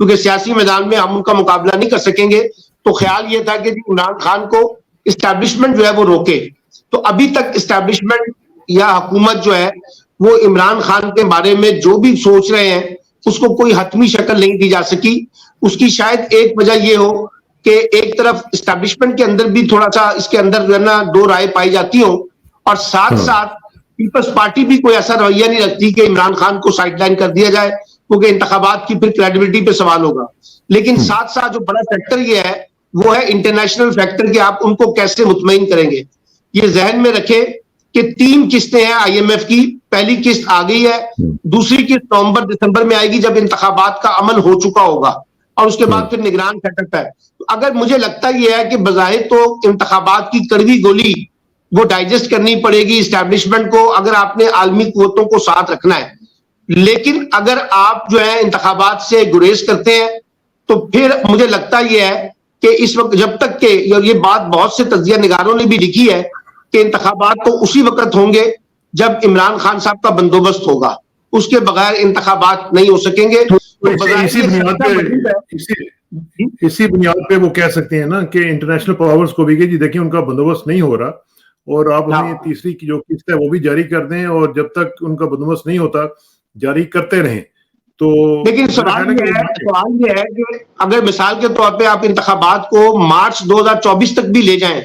کیونکہ سیاسی میدان میں ہم ان کا مقابلہ نہیں کر سکیں گے. تو خیال یہ تھا کہ عمران خان کو اسٹیبلشمنٹ جو ہے وہ روکے. تو ابھی تک اسٹیبلشمنٹ یا حکومت جو ہے وہ عمران خان کے بارے میں جو بھی سوچ رہے ہیں اس کو کوئی حتمی شکل نہیں دی جا سکی. اس کی شاید ایک وجہ یہ ہو کہ ایک طرف اسٹیبلشمنٹ کے اندر بھی تھوڑا سا اس کے اندر جو ہے نا دو رائے پائی جاتی ہوں, اور ساتھ ساتھ پیپلز پارٹی بھی کوئی ایسا رویہ نہیں رکھتی کہ عمران خان کو سائڈ لائن کر دیا جائے, کیونکہ انتخابات کی پھر کریڈیبلٹی پہ سوال ہوگا. لیکن ساتھ ساتھ جو بڑا فیکٹر یہ ہے وہ ہے انٹرنیشنل فیکٹر, کہ آپ ان کو کیسے مطمئن کریں گے. یہ ذہن میں رکھیں کہ 3 قسطیں ہیں آئی ایم ایف کی. پہلی قسط آ گئی ہے, دوسری قسط نومبر دسمبر میں آئے گی جب انتخابات کا عمل ہو چکا ہوگا, اور اس کے بعد پھر نگران سیٹ اپ ہے. اگر مجھے لگتا یہ ہے کہ بظاہر تو انتخابات کی کڑوی گولی وہ ڈائجسٹ کرنی پڑے گی اسٹیبلشمنٹ کو, اگر آپ نے عالمی قوتوں کو ساتھ رکھنا ہے. لیکن اگر آپ جو ہے انتخابات سے گریز کرتے ہیں تو پھر مجھے لگتا یہ ہے کہ اس وقت جب تک کہ, اور یہ بات بہت سے تجزیہ نگاروں نے بھی لکھی ہے, کہ انتخابات تو اسی وقت ہوں گے جب عمران خان صاحب کا بندوبست ہوگا, اس کے بغیر انتخابات نہیں ہو سکیں گے. اسی بنیاد پہ وہ کہہ سکتے ہیں نا کہ انٹرنیشنل پاورز کو بھی کہ جی دیکھیں ان کا بندوبست نہیں ہو رہا, اور آپ انہیں تیسری کی جو قسط ہے وہ بھی جاری کر دیں, اور جب تک ان کا بندوبست نہیں ہوتا جاری کرتے رہیں. تو لیکن سوال یہ ہے کہ اگر مثال کے طور پہ آپ انتخابات کو مارچ 2024 تک بھی لے جائیں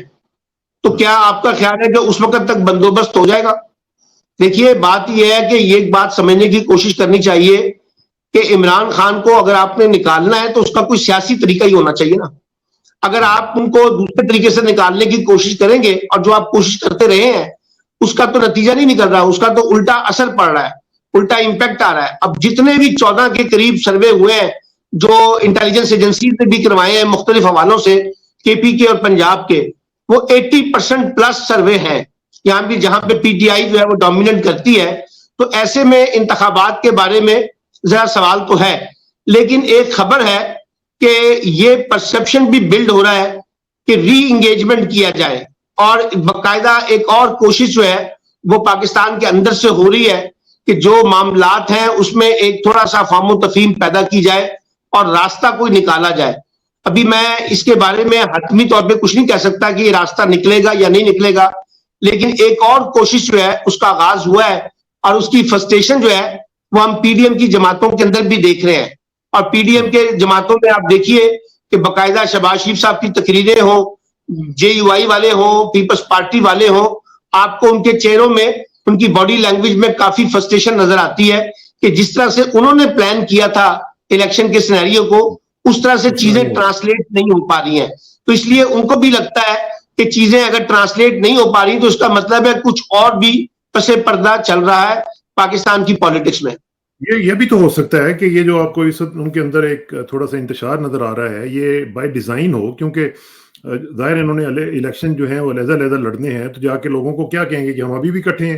تو کیا آپ کا خیال ہے کہ اس وقت تک بندوبست ہو جائے گا؟ دیکھیے بات یہ ہے کہ یہ بات سمجھنے کی کوشش کرنی چاہیے کہ عمران خان کو اگر آپ نے نکالنا ہے تو اس کا کوئی سیاسی طریقہ ہی ہونا چاہیے نا. اگر آپ ان کو دوسرے طریقے سے نکالنے کی کوشش کریں گے, اور جو آپ کوشش کرتے رہے ہیں اس کا تو نتیجہ نہیں نکل رہا, اس کا تو الٹا اثر پڑ رہا ہے, الٹا امپیکٹ آ رہا ہے. اب جتنے بھی 14 کے قریب سروے ہوئے ہیں جو انٹیلیجنس ایجنسیز نے بھی کروائے ہیں مختلف حوالوں سے, کے پی کے اور پنجاب کے, وہ 80% پلس سروے ہیں یہاں بھی, جہاں پہ پی ٹی آئی جو ہے وہ ڈومیننٹ کرتی ہے. تو ایسے میں انتخابات کے بارے میں ذرا سوال تو ہے, لیکن ایک خبر ہے کہ یہ پرسپشن بھی بلڈ ہو رہا ہے کہ ری انگیجمنٹ کیا جائے, اور باقاعدہ ایک اور کوشش جو ہے وہ پاکستان کے اندر سے ہو رہی ہے کہ جو معاملات ہیں اس میں ایک تھوڑا سا فہم و تفہیم پیدا کی جائے اور راستہ کوئی نکالا جائے. ابھی میں اس کے بارے میں حتمی طور پہ کچھ نہیں کہہ سکتا کہ یہ راستہ نکلے گا یا نہیں نکلے گا, لیکن ایک اور کوشش جو ہے اس کا آغاز ہوا ہے, اور اس کی فرسٹریشن جو ہے وہ ہم پی ڈی ایم کی جماعتوں کے اندر بھی دیکھ رہے ہیں. اور پی ڈی ایم کے جماعتوں میں آپ دیکھیے کہ باقاعدہ شہباز شریف صاحب کی تقریریں ہوں, جے یو آئی والے ہوں, پیپلز پارٹی والے ہوں, آپ کو ان کے چہروں میں, ان کی باڈی لینگویج میں کافی فرسٹریشن نظر آتی ہے کہ جس طرح سے انہوں نے پلان کیا تھا الیکشن کے سینیریو کو, اس طرح سے چیزیں ٹرانسلیٹ نہیں ہو پا رہی ہیں. تو اس لیے ان کو بھی لگتا ہے کہ چیزیں اگر ٹرانسلیٹ نہیں ہو پا رہی تو اس کا مطلب ہے کچھ اور بھی پس پردہ چل رہا ہے پاکستان کی پالیٹکس میں. یہ بھی تو ہو سکتا ہے کہ یہ جو آپ کو اس وقت ان کے اندر ایک تھوڑا سا انتشار نظر آ رہا ہے یہ بائی ڈیزائن ہو, کیونکہ ظاہر انہوں نے الیکشن جو ہیں وہ علیحدہ لڑنے ہیں, تو جا کے لوگوں کو کیا کہیں گے کہ ہم ابھی بھی اکٹھے ہیں.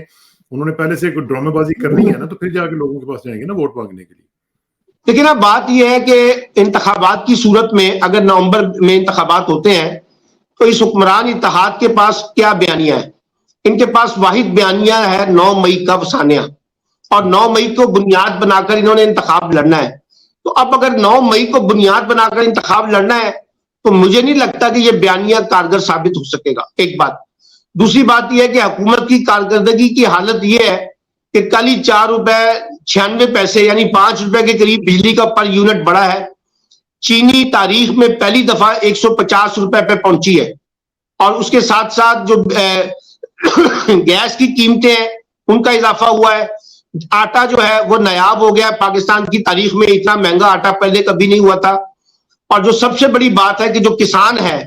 انہوں نے پہلے سے ایک ڈرامے بازی کرنی ہے نا, تو پھر جا کے لوگوں کے پاس جائیں گے نا ووٹ مانگنے کے لیے. لیکن اب بات یہ ہے کہ انتخابات کی صورت میں اگر نومبر میں انتخابات ہوتے ہیں تو اس حکمران اتحاد کے پاس کیا بیانیہ ہے؟ ان کے پاس واحد بیانیہ ہے 9 مئی کا وسانیہ, اور 9 مئی کو بنیاد بنا کر انہوں نے انتخاب لڑنا ہے. تو اب اگر 9 مئی کو بنیاد بنا کر انتخاب لڑنا ہے تو مجھے نہیں لگتا کہ یہ بیانیہ کارگر ثابت ہو سکے گا, ایک بات. دوسری بات یہ ہے کہ حکومت کی کارکردگی کی حالت یہ ہے کہ کل ہی 4 روپے 96 پیسے یعنی 5 روپے کے قریب بجلی کا پر یونٹ بڑھا ہے. چینی تاریخ میں پہلی دفعہ 150 روپے پہ پہنچی ہے, اور اس کے ساتھ ساتھ جو گیس کی قیمتیں ہیں ان کا اضافہ ہوا ہے. آٹا جو ہے وہ نایاب ہو گیا, پاکستان کی تاریخ میں اتنا مہنگا آٹا پہلے کبھی نہیں ہوا تھا. اور جو سب سے بڑی بات ہے کہ جو کسان ہے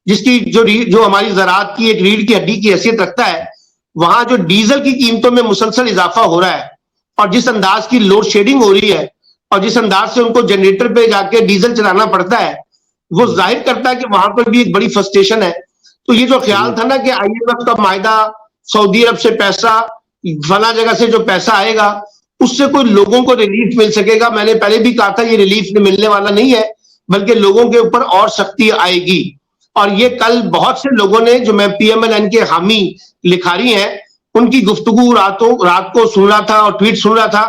جس کی جو ہماری زراعت کی ایک ریڑھ کی ہڈی کی حیثیت رکھتا ہے, وہاں جو ڈیزل کی قیمتوں میں مسلسل اضافہ ہو رہا ہے, اور جس انداز کی لوڈ شیڈنگ ہو رہی ہے, اور جس انداز سے ان کو جنریٹر پہ جا کے ڈیزل چلانا پڑتا ہے, وہ ظاہر کرتا ہے کہ وہاں پر بھی ایک بڑی فرسٹریشن ہے. تو یہ جو خیال تھا نا کہ آئی ایم ایف کا معاہدہ, سعودی عرب سے پیسہ, فلاں جگہ سے جو پیسہ آئے گا اس سے کوئی لوگوں کو ریلیف مل سکے گا, میں نے پہلے بھی کہا تھا یہ ریلیف ملنے والا نہیں ہے, بلکہ لوگوں کے اوپر اور سختی آئے گی. اور یہ کل بہت سے لوگوں نے جو میں پی ایم ایل این کے حامی لکھاری ہیں ان کی گفتگو رات کو سن رہا تھا اور ٹویٹ سن رہا تھا,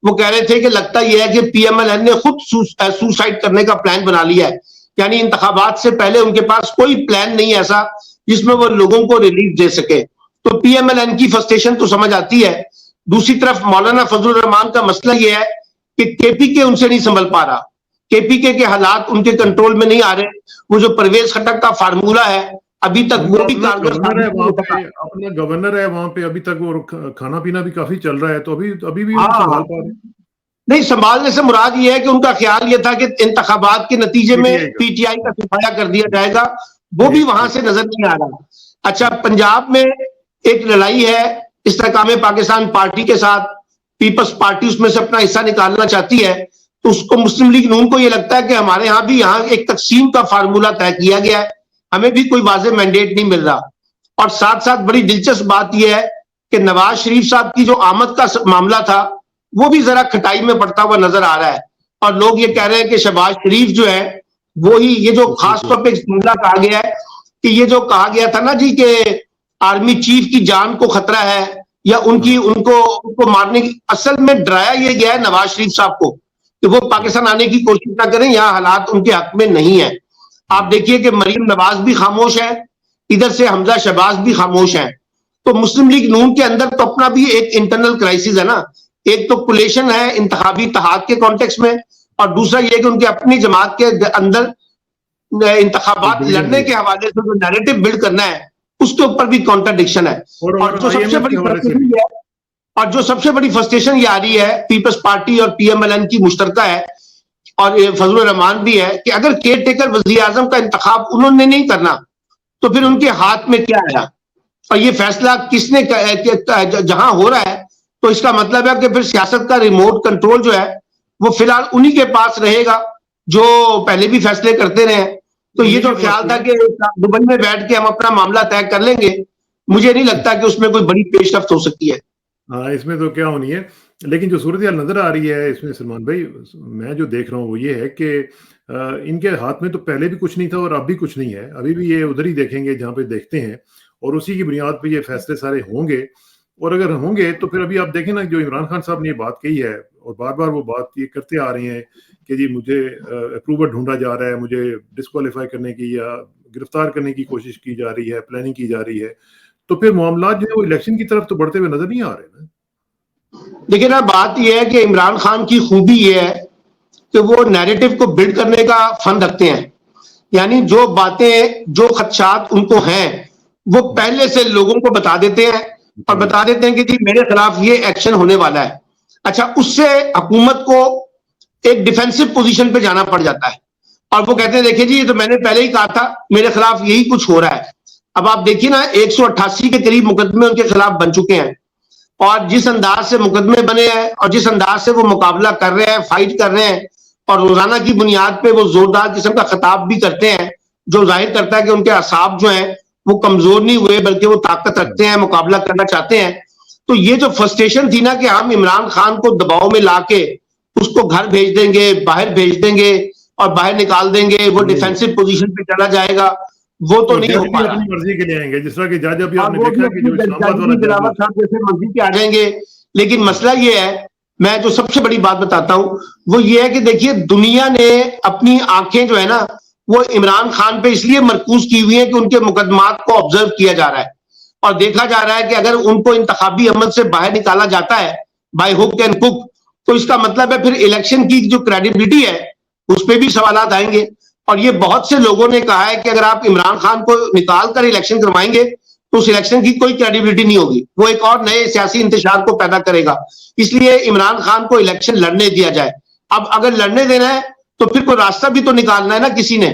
وہ کہہ رہے تھے کہ لگتا یہ ہے کہ پی ایم ایل این نے خود سوسائڈ کرنے کا پلان بنا لیا ہے، یعنی انتخابات سے پہلے ان کے پاس کوئی پلان نہیں ایسا جس میں وہ لوگوں کو ریلیف دے سکے. تو پی ایم ایل این کی فرسٹریشن تو سمجھ آتی ہے. دوسری طرف مولانا فضل الرحمان کا مسئلہ یہ ہے کہ کے پی کے ان سے نہیں سنبھل پا رہا، کے پی کے حالات ان کے کنٹرول میں نہیں آ رہے. وہ جو پرویز خٹک کا فارمولہ ہے ابھی تک وہ بھی کارگر اپنا گورنر ہے وہاں پہ، ابھی تک وہ کھانا پینا بھی کافی چل رہا ہے، تو ابھی بھی سنبھال پا رہے ہیں. نہیں، سنبھالنے سے مراد یہ ہے کہ ان کا خیال یہ تھا کہ انتخابات کے نتیجے میں پی ٹی آئی کا سفایا کر دیا جائے گا، وہ بھی وہاں سے نظر نہیں آ رہا. اچھا، پنجاب میں ایک لڑائی ہے استحکام پاکستان پارٹی کے ساتھ، پیپلز پارٹی اس میں سے اپنا حصہ نکالنا چاہتی ہے، تو اس کو مسلم لیگ نون کو یہ لگتا ہے کہ ہمارے ہاں بھی یہاں ایک تقسیم کا فارمولہ طے کیا گیا ہے، ہمیں بھی کوئی واضح مینڈیٹ نہیں مل رہا. اور ساتھ ساتھ بڑی دلچسپ بات یہ ہے کہ نواز شریف صاحب کی جو آمد کا معاملہ تھا وہ بھی ذرا کھٹائی میں پڑتا ہوا نظر آ رہا ہے، اور لوگ یہ کہہ رہے ہیں کہ شہباز شریف جو ہے وہی، یہ جو خاص طور پہ جملہ کہا گیا ہے کہ یہ جو کہا گیا تھا نا جی کہ آرمی چیف کی جان کو خطرہ ہے یا ان کو مارنے کی، اصل میں ڈرایا یہ گیا ہے نواز شریف صاحب کو کہ وہ پاکستان آنے کی کوشش نہ کریں، یہاں حالات ان کے حق میں نہیں ہے. آپ دیکھیے کہ مریم نواز بھی خاموش ہے، ادھر سے حمزہ شہباز بھی خاموش ہیں. تو مسلم لیگ نون کے اندر تو اپنا بھی ایک انٹرنل کرائسس ہے نا، ایک تو کولیشن ہے انتخابی اتحاد کے کانٹیکس میں، اور دوسرا یہ کہ ان کے اپنی جماعت کے اندر انتخابات لڑنے کے حوالے سے جو نیریٹو بلڈ کرنا ہے اس کے اوپر بھی کانٹرڈکشن ہے. اور جو سب سے بڑی فرسٹریشن یہ آ رہی ہے پیپلز پارٹی اور پی ایم ایل این کی مشترکہ ہے، اور فضل الرحمان بھی ہے، کہ اگر کیئر ٹیکر وزیر اعظم کا انتخاب انہوں نے نہیں کرنا تو پھر ان کے ہاتھ میں کیا آیا، اور یہ فیصلہ کس نے جہاں ہو رہا ہے، تو اس کا مطلب ہے کہ پھر سیاست کا ریموٹ کنٹرول جو ہے وہ فی الحال انہی کے پاس رہے گا جو پہلے بھی فیصلے کرتے رہے. تو یہ جو خیال تھا کہ دبئی میں بیٹھ کے ہم اپنا معاملہ طے کر لیں گے، مجھے نہیں لگتا کہ اس میں کوئی بڑی پیش رفت ہو سکتی ہے. ہاں، اس میں تو کیا ہونی ہے، لیکن جو صورتحال نظر آ رہی ہے اس میں سلمان بھائی، میں جو دیکھ رہا ہوں وہ یہ ہے کہ ان کے ہاتھ میں تو پہلے بھی کچھ نہیں تھا اور اب بھی کچھ نہیں ہے، ابھی بھی یہ ادھر ہی دیکھیں گے جہاں پہ دیکھتے ہیں، اور اسی کی بنیاد پہ یہ فیصلے سارے ہوں گے. اور اگر ہوں گے تو پھر ابھی آپ دیکھیں نا، جو عمران خان صاحب نے یہ بات کہی ہے اور بار بار وہ بات یہ کرتے آ رہے ہیں کہ جی مجھے اپروور ڈھونڈا جا رہا ہے، مجھے ڈسکوالیفائی کرنے کی یا گرفتار کرنے کی کوشش کی جا رہی ہے، پلاننگ کی جا رہی ہے، تو پھر معاملات جو ہے وہ الیکشن کی طرف تو بڑھتے ہوئے نظر نہیں آ رہے نا. دیکھیں نا، بات یہ ہے کہ عمران خان کی خوبی یہ ہے کہ وہ نیریٹو کو بلڈ کرنے کا فن رکھتے ہیں، یعنی جو باتیں، جو خدشات ان کو ہیں وہ پہلے سے لوگوں کو بتا دیتے ہیں، اور بتا دیتے ہیں کہ جی میرے خلاف یہ ایکشن ہونے والا ہے. اچھا، اس سے حکومت کو ایک ڈیفینسو پوزیشن پہ جانا پڑ جاتا ہے، اور وہ کہتے ہیں دیکھیں جی یہ تو میں نے پہلے ہی کہا تھا، میرے خلاف یہی کچھ ہو رہا ہے. اب آپ دیکھیے نا، 188 کے قریب مقدمے ان کے خلاف بن چکے ہیں، اور جس انداز سے مقدمے بنے ہیں اور جس انداز سے وہ مقابلہ کر رہے ہیں، فائٹ کر رہے ہیں، اور روزانہ کی بنیاد پہ وہ زوردار قسم کا خطاب بھی کرتے ہیں جو ظاہر کرتا ہے کہ ان کے اعصاب جو ہیں وہ کمزور نہیں ہوئے بلکہ وہ طاقت رکھتے ہیں، مقابلہ کرنا چاہتے ہیں. تو یہ جو فرسٹریشن تھی نا کہ ہم عمران خان کو دباؤ میں لا کے اس کو گھر بھیج دیں گے، باہر بھیج دیں گے اور باہر نکال دیں گے، وہ ڈیفینسو پوزیشن پہ چلا جائے گا، وہ تو نہیں ہو پا رہا. اپنی مرضی کے لیے آئیں گے، جس طرح کہ جج ابھی آپ نے دیکھا کہ جو اسلام آباد والا بلاول صاحب جیسے مرضی پہ آ جائیں گے. لیکن مسئلہ یہ ہے، میں جو سب سے بڑی بات بتاتا ہوں وہ یہ ہے کہ دیکھیے دنیا نے اپنی آنکھیں جو ہے نا وہ عمران خان پہ اس لیے مرکوز کی ہوئی ہیں کہ ان کے مقدمات کو آبزرو کیا جا رہا ہے اور دیکھا جا رہا ہے کہ اگر ان کو انتخابی عمل سے باہر نکالا جاتا ہے بائی ہک اینڈ کک، تو اس کا مطلب ہے پھر الیکشن کی جو کریڈیبلٹی ہے اس پہ بھی سوالات آئیں گے. اور یہ بہت سے لوگوں نے کہا ہے کہ اگر آپ عمران خان کو نکال کر الیکشن کروائیں گے تو اس الیکشن کی کوئی کریڈیبلٹی نہیں ہوگی، وہ ایک اور نئے سیاسی انتشار کو پیدا کرے گا. اس لیے عمران خان کو الیکشن لڑنے دیا جائے. اب اگر لڑنے دینا ہے تو پھر کوئی راستہ بھی تو نکالنا ہے نا کسی نے.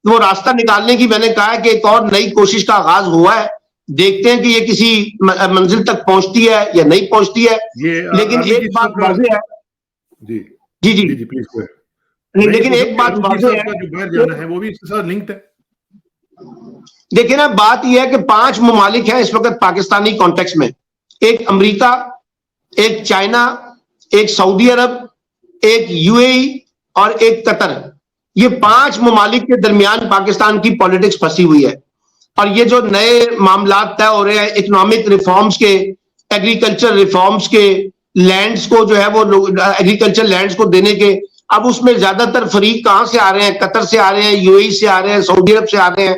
وہ راستہ نکالنے کی میں نے کہا ہے کہ ایک اور نئی کوشش کا آغاز ہوا ہے، دیکھتے ہیں کہ یہ کسی منزل تک پہنچتی ہے یا نہیں پہنچتی ہے. لیکن ایک بات واضح ہے، جی جی جی لیکن ایک بات واضح ہے، وہ بھی اس کے ساتھ لنکڈ ہے. دیکھیں نا، بات یہ ہے کہ 5 ممالک ہیں اس وقت پاکستانی کانٹیکس میں، ایک امریکہ، ایک چائنا، ایک سعودی عرب، ایک یو اے ای اور ایک قطر. یہ 5 ممالک کے درمیان پاکستان کی پالیٹکس پھنسی ہوئی ہے. اور یہ جو نئے معاملات طے ہو رہے ہیں اکنامک ریفارمز کے، ایگریکلچر ریفارمز کے، لینڈز کو جو ہے وہ ایگریکلچر لینڈز کو دینے کے، اب اس میں زیادہ تر فریق کہاں سے آ رہے ہیں؟ قطر سے آ رہے ہیں، یو اے ای سے آ رہے ہیں، سعودی عرب سے آ رہے ہیں.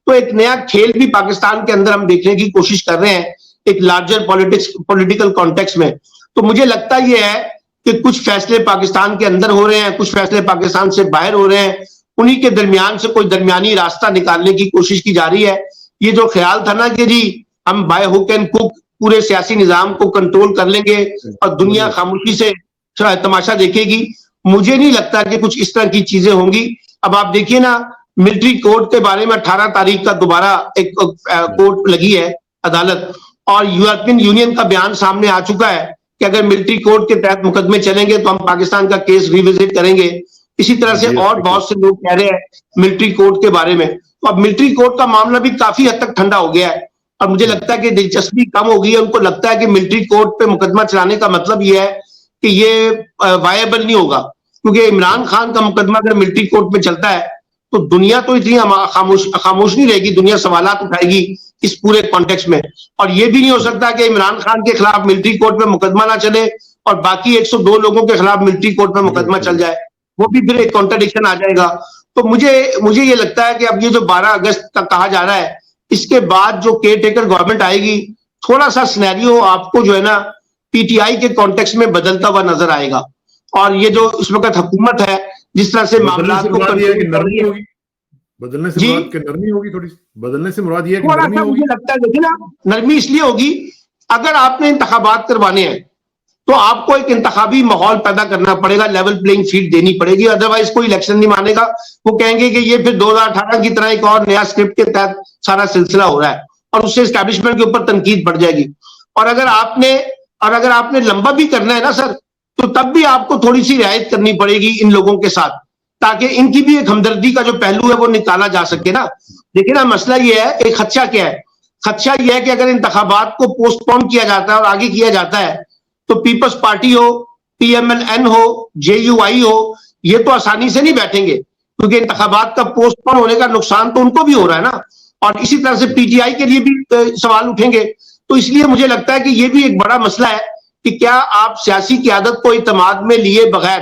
تو ایک نیا کھیل بھی پاکستان کے اندر ہم دیکھنے کی کوشش کر رہے ہیں ایک لارجر پولیٹیکل کانٹیکسٹ میں. تو مجھے لگتا یہ ہے کہ کچھ فیصلے پاکستان کے اندر ہو رہے ہیں، کچھ فیصلے پاکستان سے باہر ہو رہے ہیں، انہی کے درمیان سے کوئی درمیانی راستہ نکالنے کی کوشش کی جا رہی ہے. یہ جو خیال تھا نا کہ جی ہم بائی ہک اینڈ کوک پورے سیاسی نظام کو کنٹرول کر لیں گے اور دنیا خاموشی سے تماشا دیکھے گی، مجھے نہیں لگتا کہ کچھ اس طرح کی چیزیں ہوں گی. اب آپ دیکھیے نا، ملٹری کورٹ کے بارے میں 18 تاریخ کا دوبارہ ایک کورٹ لگی ہے عدالت، اور یورپین یونین کا بیان سامنے آ چکا ہے کہ اگر ملٹری کورٹ کے تحت مقدمے چلیں گے تو ہم پاکستان کا کیس ریوزٹ کریں گے. اسی طرح سے اور بہت سے لوگ کہہ رہے ہیں ملٹری کورٹ کے بارے میں. تو اب ملٹری کورٹ کا معاملہ بھی کافی حد تک ٹھنڈا ہو گیا ہے اور مجھے لگتا ہے کہ دلچسپی کم ہو گئی ہے. ان کو لگتا ہے کہ ملٹری کورٹ پہ مقدمہ چلانے کا مطلب یہ ہے کہ یہ وائبل نہیں ہوگا، کیونکہ عمران خان کا مقدمہ اگر ملٹری کورٹ میں چلتا ہے تو دنیا تو اتنی خاموش نہیں رہے گی، دنیا سوالات اٹھائے گی اس پورے کانٹیکسٹ میں. اور یہ بھی نہیں ہو سکتا کہ عمران خان کے خلاف ملٹری کورٹ میں مقدمہ نہ چلے اور باقی 102 لوگوں کے خلاف ملٹری کورٹ میں مقدمہ چل جائے، وہ بھی پھر ایک کانٹرڈکشن آ جائے گا. تو مجھے یہ لگتا ہے کہ اب یہ جو 12 اگست تک کہا جا رہا ہے، اس کے بعد جو کیئر ٹیکر گورنمنٹ آئے گی، تھوڑا سا سینیریو آپ کو جو ہے نا پی ٹی آئی کے کانٹیکسٹ میں بدلتا ہوا نظر آئے گا. اور یہ جو اس وقت حکومت ہے جس طرح سے معاملات کو بدلنے سے مراد کہ نرمی ہوگی، تھوڑی بدلنے سے مراد یہ ہے کہ نرمی ہوگی. مجھے لگتا ہے دیکھیں نا، نرمی اس لیے ہوگی اگر آپ نے انتخابات کروانے ہیں تو آپ کو ایک انتخابی ماحول پیدا کرنا پڑے گا، لیول پلینگ فیلڈ دینی پڑے گی، ادروائز کوئی الیکشن نہیں مانے گا. وہ کہیں گے کہ یہ پھر 2018 کی طرح ایک اور نیا اسکرپٹ کے تحت سارا سلسلہ ہو رہا ہے اور اس سے اسٹیبلشمنٹ کے اوپر تنقید بڑھ جائے گی. اور اگر آپ نے لمبا بھی کرنا ہے نا سر، تو تب بھی آپ کو تھوڑی سی رعایت کرنی پڑے گی ان لوگوں کے ساتھ، تاکہ ان کی بھی ایک ہمدردی کا جو پہلو ہے وہ نکالا جا سکے نا. دیکھیں نا، مسئلہ یہ ہے، ایک خدشہ کیا ہے؟ خدشہ یہ ہے کہ اگر انتخابات کو پوسٹ پون کیا جاتا ہے اور آگے کیا جاتا ہے تو پیپلز پارٹی ہو، پی ایم ایل این ہو، جے یو آئی ہو، یہ تو آسانی سے نہیں بیٹھیں گے، کیونکہ انتخابات کا پوسٹ پون ہونے کا نقصان تو ان کو بھی ہو رہا ہے نا. اور اسی طرح سے پی ٹی آئی کے لیے بھی سوال اٹھیں گے. تو اس لیے مجھے لگتا ہے کہ یہ بھی ایک بڑا مسئلہ ہے کہ کیا آپ سیاسی قیادت کو اعتماد میں لیے بغیر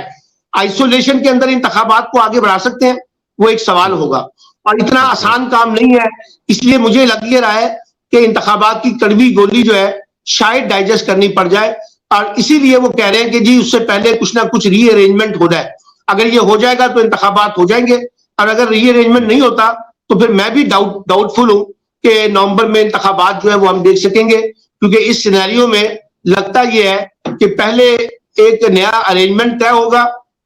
آئسولیشن کے اندر انتخابات کو آگے بڑھا سکتے ہیں؟ وہ ایک سوال ہوگا اور اتنا آسان کام نہیں ہے. اس لیے مجھے لگ یہ رہا ہے کہ انتخابات کی کڑوی گولی جو ہے شاید ڈائجسٹ کرنی پڑ جائے، اور اسی لیے وہ کہہ رہے ہیں کہ جی اس سے پہلے کچھ نہ کچھ ری ارینجمنٹ ہو جائے. اگر یہ ہو جائے گا تو انتخابات ہو جائیں گے، اور اگر ری ارینجمنٹ نہیں ہوتا تو پھر میں بھی ڈاؤٹ فل ہوں کہ نومبر میں انتخابات جو ہے وہ ہم دیکھ سکیں گے. کیونکہ اس سینیریو میں لگتا یہ ہے کہ پہلے ایک نیا ارینجمنٹ طے ہوگا،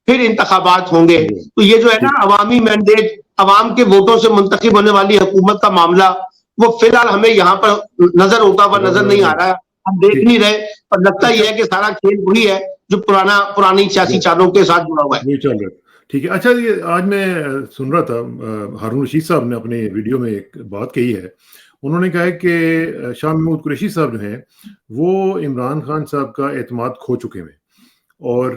پھر انتخابات ہوں گے. تو یہ جو ہے نا عوامی مینڈیٹ، عوام کے ووٹوں سے منتخب ہونے والی حکومت کا معاملہ، وہ فی الحال ہمیں یہاں پر نظر ہوتا ہوا نظر نہیں آ رہا ہے، ہم دیکھ نہیں رہے. اور لگتا یہ ہے کہ سارا کھیل وہی ہے جو پرانی سیاسی چالوں کے ساتھ جڑا ہوا ہے. ٹھیک ہے. اچھا، یہ آج میں سن رہا تھا ہارون رشید صاحب نے اپنے ویڈیو میں ایک بات کہی ہے. انہوں نے کہا ہے کہ شاہ محمود قریشی صاحب جو ہیں وہ عمران خان صاحب کا اعتماد کھو چکے ہیں. اور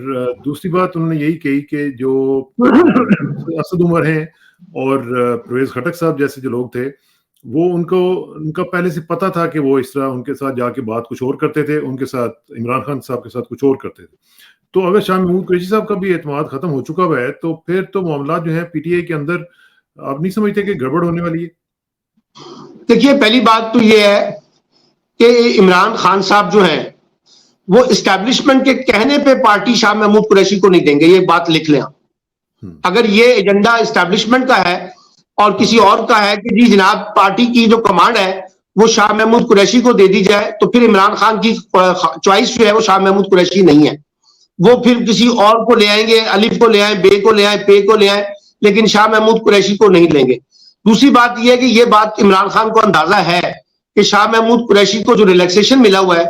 دوسری بات انہوں نے یہی کہی کہ جو اسد عمر ہیں اور پرویز خٹک صاحب جیسے جو لوگ تھے، وہ ان کا پہلے سے پتہ تھا کہ وہ اس طرح ان کے ساتھ جا کے بات کچھ اور کرتے تھے، ان کے ساتھ عمران خان صاحب کے ساتھ کچھ اور کرتے تھے. تو اگر شاہ محمود قریشی صاحب کا بھی اعتماد ختم ہو چکا ہوا ہے تو پھر تو معاملات جو ہیں پی ٹی آئی کے اندر آپ نہیں سمجھتے کہ گڑبڑ ہونے والی ہے؟ دیکھیے، پہلی بات تو یہ ہے کہ عمران خان صاحب جو ہیں وہ اسٹیبلشمنٹ کے کہنے پہ پارٹی شاہ محمود قریشی کو نہیں دیں گے، یہ بات لکھ لیں. اگر یہ ایجنڈا اسٹیبلشمنٹ کا ہے اور کسی اور کا ہے کہ جی جناب پارٹی کی جو کمانڈ ہے وہ شاہ محمود قریشی کو دے دی جائے، تو پھر عمران خان کی چوائس جو ہے وہ شاہ محمود قریشی نہیں ہے. وہ پھر کسی اور کو لے آئیں گے، الف کو لے آئیں، بے کو لے آئیں، پے کو لے آئیں، لیکن شاہ محمود قریشی کو نہیں لیں گے. دوسری بات یہ ہے کہ یہ بات عمران خان کو اندازہ ہے کہ شاہ محمود قریشی کو جو ریلیکسیشن ملا ہوا ہے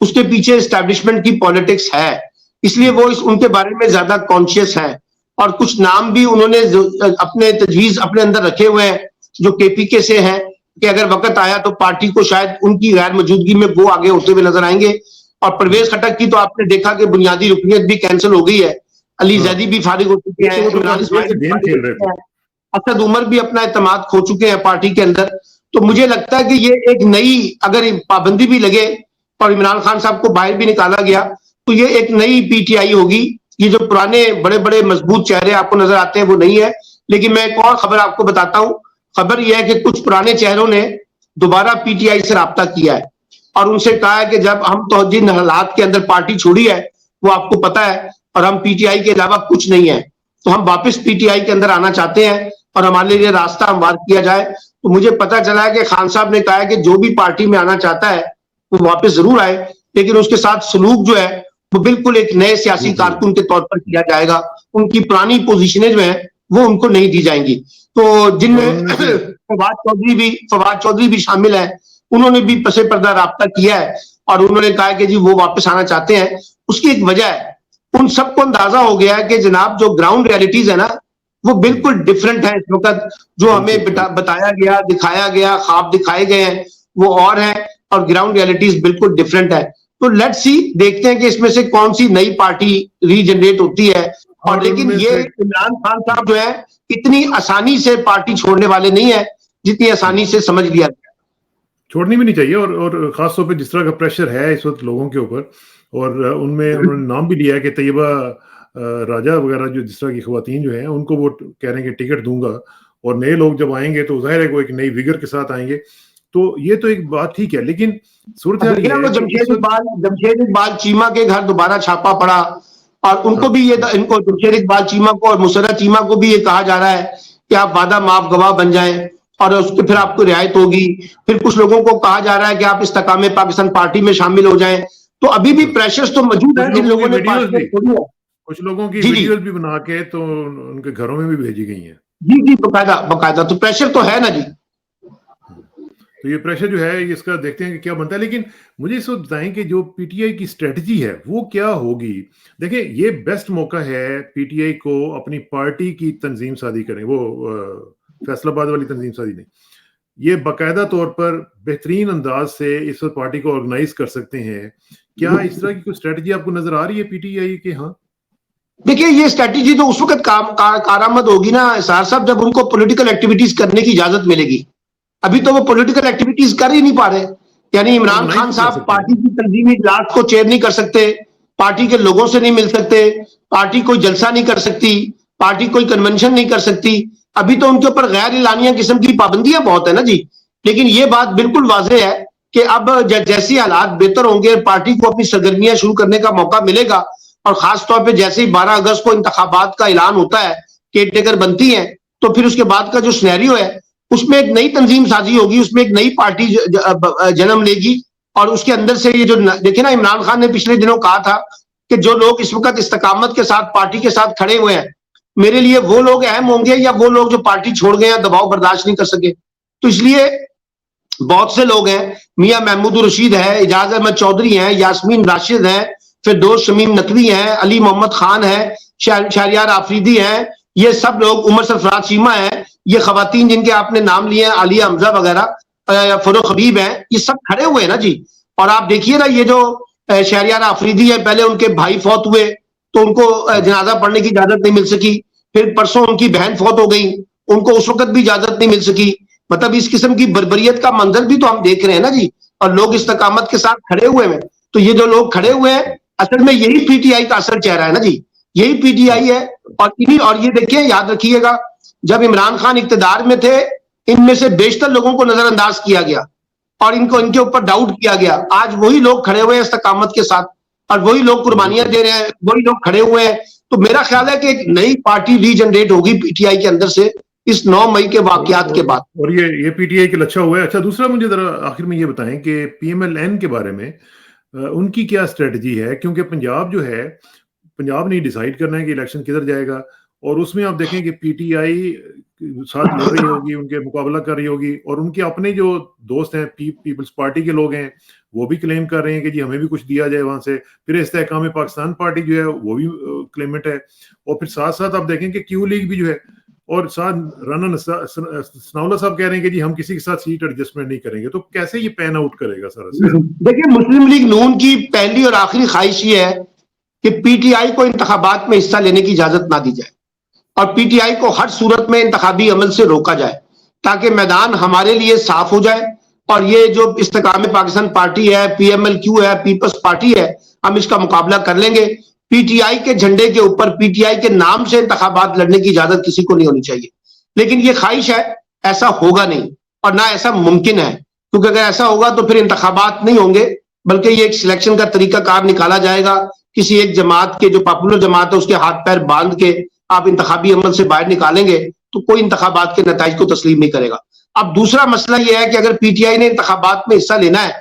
اس کے پیچھے اسٹیبلشمنٹ کی پالیٹکس ہے، اس لیے وہ ان کے بارے میں زیادہ کانشیس ہیں. اور کچھ نام بھی انہوں نے اپنے تجویز اپنے اندر رکھے ہوئے ہیں جو کے پی کے سے ہیں کہ اگر وقت آیا تو پارٹی کو شاید ان کی غیر موجودگی میں وہ آگے ہوتے ہوئے نظر آئیں گے. اور پرویز خٹک کی تو آپ نے دیکھا کہ بنیادی رکنیت بھی کینسل ہو گئی ہے، علی زیدی بھی فارغ ہو چکے ہیں، اسد عمر بھی اپنا اعتماد کھو چکے ہیں پارٹی کے اندر. تو مجھے لگتا ہے کہ یہ ایک نئی اگر پابندی بھی لگے اور عمران خان صاحب کو باہر بھی نکالا گیا تو یہ ایک نئی پی ٹی آئی ہوگی. یہ جو پرانے بڑے بڑے مضبوط چہرے آپ کو نظر آتے ہیں وہ نہیں ہے. لیکن میں ایک اور خبر آپ کو بتاتا ہوں. خبر یہ ہے کہ کچھ پرانے چہروں نے دوبارہ پی ٹی آئی سے رابطہ کیا ہے اور ان سے کہا ہے کہ جب ہم تو جن حالات کے اندر پارٹی چھوڑی ہے وہ آپ کو پتا ہے اور ہم پی ٹی آئی کے علاوہ کچھ نہیں ہے, تو ہم واپس پی ٹی آئی کے اندر آنا چاہتے ہیں اور ہمارے لیے راستہ ہموار کیا جائے. تو مجھے پتا چلا ہے کہ خان صاحب نے کہا ہے کہ جو بھی پارٹی میں آنا چاہتا ہے وہ واپس ضرور آئے, لیکن اس کے ساتھ سلوک جو ہے وہ بالکل ایک نئے سیاسی کارکن کے طور پر کیا جائے گا. ان کی پرانی پوزیشنیں جو ہیں وہ ان کو نہیں دی جائیں گی. تو جن میں فواد چودھری بھی شامل ہیں, انہوں نے بھی پس پردہ رابطہ کیا ہے اور انہوں نے کہا کہ جی وہ واپس آنا چاہتے ہیں. اس کی ایک وجہ ہے, ان سب کو اندازہ ہو گیا ہے کہ جناب جو گراؤنڈ ریالٹیز ہے نا وہ بالکل ڈیفرنٹ ہے اس وقت. جو ہمیں بتایا گیا, دکھایا گیا, خواب دکھائے گئے ہیں وہ اور ہیں اور گراؤنڈ ریالٹیز بالکل ڈیفرنٹ ہے. تو لیٹ سی, دیکھتے ہیں کہ اس میں سے کون سی نئی پارٹی ری جنریٹ ہوتی ہے. اور لیکن یہ عمران خان صاحب جو ہے اتنی آسانی سے پارٹی چھوڑنے والے نہیں ہیں جتنی آسانی سے سمجھ لیا گیا. چھوڑنی بھی نہیں چاہیے, اور خاص طور پہ جس طرح کا پریشر ہے اس وقت لوگوں کے اوپر, اور ان میں انہوں نے نام بھی لیا ہے کہ طیبہ راجہ وغیرہ جو جس طرح کی خواتین جو ہیں ان کو وہ کہہ رہے ہیں کہ ٹکٹ دوں گا, اور نئے لوگ جب آئیں گے تو ظاہر ہے وہ ایک نئی ویگر کے ساتھ آئیں گے. تو یہ تو ایک بات ٹھیک ہے, لیکن صورتحال یہ ہے جمشید اقبال چیمہ کے گھر دوبارہ چھاپا پڑا اور ان کو بھی ان کو جمشید اقبال چیمہ کو اور مسرت چیمہ کو بھی یہ کہا جا رہا ہے کہ آپ وعدہ معاف گواہ بن جائیں اور اس کے پھر آپ کو رعایت ہوگی. پھر کچھ لوگوں کو کہا جا رہا ہے کہ آپ استحکام پاکستان پارٹی میں شامل ہو جائیں. تو ابھی بھی پریشرز تو موجود ہیں جن لوگوں نے کچھ لوگوں کی ویڈیوز بھی بنا کے تو ان کے گھروں میں بھی بھیجی گئی ہیں. جی باقاعدہ تو پریشر تو ہے نا جی. تو یہ پریشر جو ہے اس کا دیکھتے ہیں کہ کیا بنتا ہے. لیکن مجھے اس وقت بتائیں کہ جو پی ٹی آئی کی اسٹریٹجی ہے وہ کیا ہوگی. دیکھیں یہ بیسٹ موقع ہے پی ٹی آئی کو اپنی پارٹی کی تنظیم سازی کریں, وہ فیصل آباد والی تنظیم سازی نہیں, یہ باقاعدہ طور پر بہترین انداز سے اس وقت پارٹی کو آرگنائز کر سکتے ہیں. کیا اس طرح کی کوئی اسٹریٹجی آپ کو نظر آ رہی ہے پی ٹی آئی کے؟ ہاں دیکھیں یہ اسٹریٹجی تو اس وقت کارآمد ہوگی نا اسرار صاحب جب ان کو پولیٹیکل ایکٹیویٹیز کرنے کی اجازت ملے گی. ابھی تو وہ پولیٹیکل ایکٹیویٹیز کر ہی نہیں پا رہے. یعنی عمران خان صاحب پارٹی کی تنظیمی اجلاس کو چیئر نہیں کر سکتے, پارٹی کے لوگوں سے نہیں مل سکتے, پارٹی کوئی جلسہ نہیں کر سکتی, پارٹی کوئی کنونشن نہیں کر سکتی. ابھی تو ان کے اوپر غیر اعلانیہ قسم کی پابندیاں بہت ہیں نا جی. لیکن یہ بات بالکل واضح ہے کہ اب جیسی حالات بہتر ہوں گے, پارٹی کو اپنی سرگرمیاں شروع کرنے کا موقع ملے گا, اور خاص طور پہ جیسے ہی 12 اگست کو انتخابات کا اعلان ہوتا ہے, کیئر ٹیکر بنتی ہیں, تو پھر اس کے بعد کا جو سینیریو ہے اس میں ایک نئی تنظیم سازی ہوگی, اس میں ایک نئی پارٹی جنم لے گی. اور اس کے اندر سے یہ جو دیکھیں نا, عمران خان نے پچھلے دنوں کہا تھا کہ جو لوگ اس وقت استقامت کے ساتھ پارٹی کے ساتھ کھڑے ہوئے ہیں, میرے لیے وہ لوگ اہم ہوں گے یا وہ لوگ جو پارٹی چھوڑ گئے ہیں, دباؤ برداشت نہیں کر سکے. تو اس لیے بہت سے لوگ ہیں, میاں محمود الرشید ہے, اعجاز احمد چودھری ہیں, یاسمین راشد ہیں, فردوس شمیم نقوی ہیں, علی محمد خان ہیں, شہریار آفریدی ہیں, یہ سب لوگ, عمر سرفراز چیمہ ہیں, یہ خواتین جن کے آپ نے نام لیے ہیں, عالیہ حمزہ وغیرہ, فروخ حبیب ہیں, یہ سب کھڑے ہوئے ہیں نا جی. اور آپ دیکھیے نا یہ جو شہریار آفریدی ہے, پہلے ان کے بھائی فوت ہوئے تو ان کو جنازہ پڑھنے کی اجازت نہیں مل سکی, پھر پرسوں ان کی بہن فوت ہو گئی, ان کو اس وقت بھی اجازت نہیں مل سکی. مطلب اس قسم کی بربریت کا منظر بھی تو ہم دیکھ رہے ہیں نا جی, اور لوگ استقامت کے ساتھ کھڑے ہوئے ہیں. تو یہ جو لوگ کھڑے ہوئے ہیں اصل میں یہی پی ٹی آئی کا اثر چہرہ ہے نا جی, یہی پی ٹی آئی ہے. اور یہ دیکھیں, یاد رکھیے گا جب عمران خان اقتدار میں تھے ان میں سے بیشتر لوگوں کو نظر انداز کیا گیا اور ان کے اوپر ڈاؤٹ کیا گیا. آج وہی لوگ کھڑے ہوئے ہیں استقامت کے ساتھ, اور وہی لوگ قربانیاں دے رہے ہیں, وہی لوگ کھڑے ہوئے ہیں. تو میرا خیال ہے کہ ایک نئی پارٹی ری جنریٹ ہوگی پی ٹی آئی کے اندر سے اس 9 مئی کے واقعات کے بعد. اور یہ پی ٹی آئی کے اچھا ہوا ہے. اچھا دوسرا مجھے ذرا آخر میں یہ بتائیں کہ پی ایم ایل این کے بارے میں ان کی کیا اسٹریٹجی ہے, کیونکہ پنجاب جو ہے, پنجاب نے ہی ڈیسائیڈ کرنا ہے کہ الیکشن کدھر جائے گا, اور اس میں آپ دیکھیں کہ پی ٹی آئی ساتھ لڑ رہی ہوگی, ان کے مقابلہ کر رہی ہوگی, اور ان کے اپنے جو دوست ہیں پیپلز پارٹی کے لوگ ہیں وہ بھی کلیم کر رہے ہیں کہ جی ہمیں بھی کچھ دیا جائے وہاں سے. پھر استحکام پاکستان پارٹی جو ہے وہ بھی کلیمنٹ ہے, اور پھر ساتھ ساتھ آپ دیکھیں کہ کیو لیگ بھی جو ہے, اور ساتھ رانا ثناءاللہ صاحب کہہ رہے ہیں کہ جی ہم کسی کے ساتھ سیٹ ایڈجسٹمنٹ نہیں کریں گے. تو کیسے یہ پین آؤٹ کرے گا سر؟ دیکھیں مسلم لیگ نون کی پہلی اور آخری خواہش یہ ہے کہ پی ٹی آئی کو انتخابات میں حصہ لینے کی اجازت نہ دی جائے, اور پی ٹی آئی کو ہر صورت میں انتخابی عمل سے روکا جائے, تاکہ میدان ہمارے لیے صاف ہو جائے, اور یہ جو استحکام پاکستان پارٹی ہے، پی ایم ایل کیو ہے، پیپلز پارٹی ہے، ہم اس کا مقابلہ کر لیں گے. پی ٹی آئی کے جھنڈے کے اوپر، پی ٹی آئی کے نام سے انتخابات لڑنے کی اجازت کسی کو نہیں ہونی چاہیے. لیکن یہ خواہش ہے، ایسا ہوگا نہیں اور نہ ایسا ممکن ہے، کیونکہ اگر ایسا ہوگا تو پھر انتخابات نہیں ہوں گے، بلکہ یہ ایک سلیکشن کا طریقہ کار نکالا جائے گا. کسی ایک جماعت کے، جو پاپولر جماعت ہے، اس کے ہاتھ پیر باندھ کے آپ انتخابی عمل سے باہر نکالیں گے تو کوئی انتخابات کے نتائج کو تسلیم نہیں کرے گا. اب دوسرا مسئلہ یہ ہے کہ اگر پی ٹی آئی نے انتخابات میں حصہ لینا ہے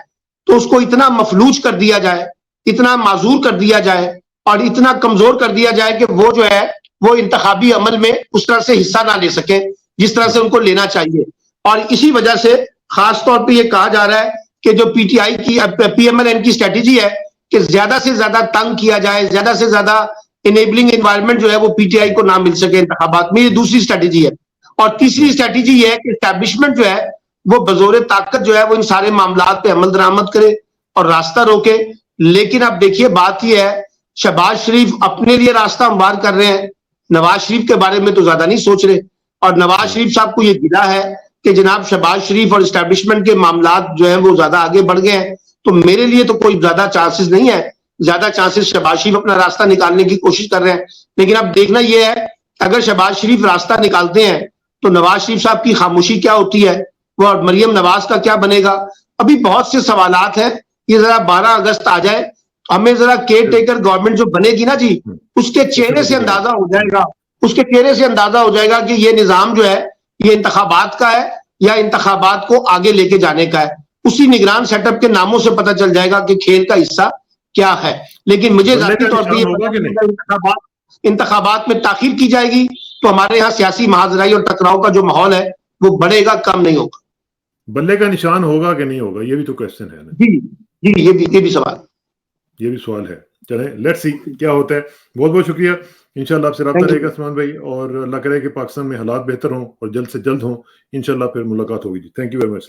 تو اس کو اتنا مفلوج کر دیا جائے، اتنا معذور کر دیا جائے اور اتنا کمزور کر دیا جائے کہ وہ جو ہے وہ انتخابی عمل میں اس طرح سے حصہ نہ لے سکیں جس طرح سے ان کو لینا چاہیے. اور اسی وجہ سے خاص طور پہ یہ کہا جا رہا ہے کہ جو پی ٹی آئی کی، پی ایم ایل این کی اسٹریٹجی ہے کہ زیادہ سے زیادہ تنگ کیا جائے، زیادہ سے زیادہ انیبلنگ انوائرمنٹ جو ہے وہ پی ٹی آئی کو نہ مل سکے انتخابات میں. یہ دوسری اسٹریٹجی ہے. اور تیسری اسٹریٹجی یہ ہے کہ اسٹیبلشمنٹ جو ہے وہ بزور طاقت جو ہے وہ ان سارے معاملات پہ عمل درآمد کرے اور راستہ روکے. لیکن اب دیکھیے بات یہ ہے، شہباز شریف اپنے لیے راستہ ہموار کر رہے ہیں، نواز شریف کے بارے میں تو زیادہ نہیں سوچ رہے. اور نواز شریف صاحب کو یہ گلا ہے کہ جناب شہباز شریف اور اسٹیبلشمنٹ کے معاملات جو ہیں وہ زیادہ آگے بڑھ گئے ہیں. تو میرے لیے تو کوئی زیادہ چانسز نہیں ہے، زیادہ چانسز شہباز شریف اپنا راستہ نکالنے کی کوشش کر رہے ہیں. لیکن اب دیکھنا یہ ہے اگر شہباز شریف راستہ نکالتے ہیں تو نواز شریف صاحب کی خاموشی کیا ہوتی ہے، وہ اور مریم نواز کا کیا بنے گا. ابھی بہت سے سوالات ہیں. یہ ذرا 12 اگست آ جائے، ہمیں ذرا کیئر ٹیکر گورنمنٹ جو بنے گی نا جی، اس کے چہرے سے اندازہ ہو جائے گا، اس کے چہرے سے اندازہ ہو جائے گا کہ یہ نظام جو ہے یہ انتخابات کا ہے یا انتخابات کو آگے لے کے جانے کا ہے. اسی نگران سیٹ اپ کے ناموں سے پتہ چل جائے گا کہ کھیل کا حصہ کیا ہے. لیکن مجھے ذاتی طور پہ یہ انتخابات میں تاخیر کی جائے گی تو ہمارے ہاں سیاسی محاذرائی اور ٹکراؤ کا جو ماحول ہے وہ بڑھے گا، کم نہیں ہوگا. بلے کا نشان ہوگا کہ نہیں ہوگا، یہ بھی تو کوشچن ہے نا. جی جی، یہ بھی سوال ہے. چلیں لیٹس سی کیا ہوتا ہے. بہت بہت شکریہ. انشاءاللہ آپ سے رابطہ رہے گا عثمان بھائی، اور اللہ کرے کہ پاکستان میں حالات بہتر ہوں اور جلد سے جلد ہوں. انشاءاللہ پھر ملاقات ہوگی. Thank you very much.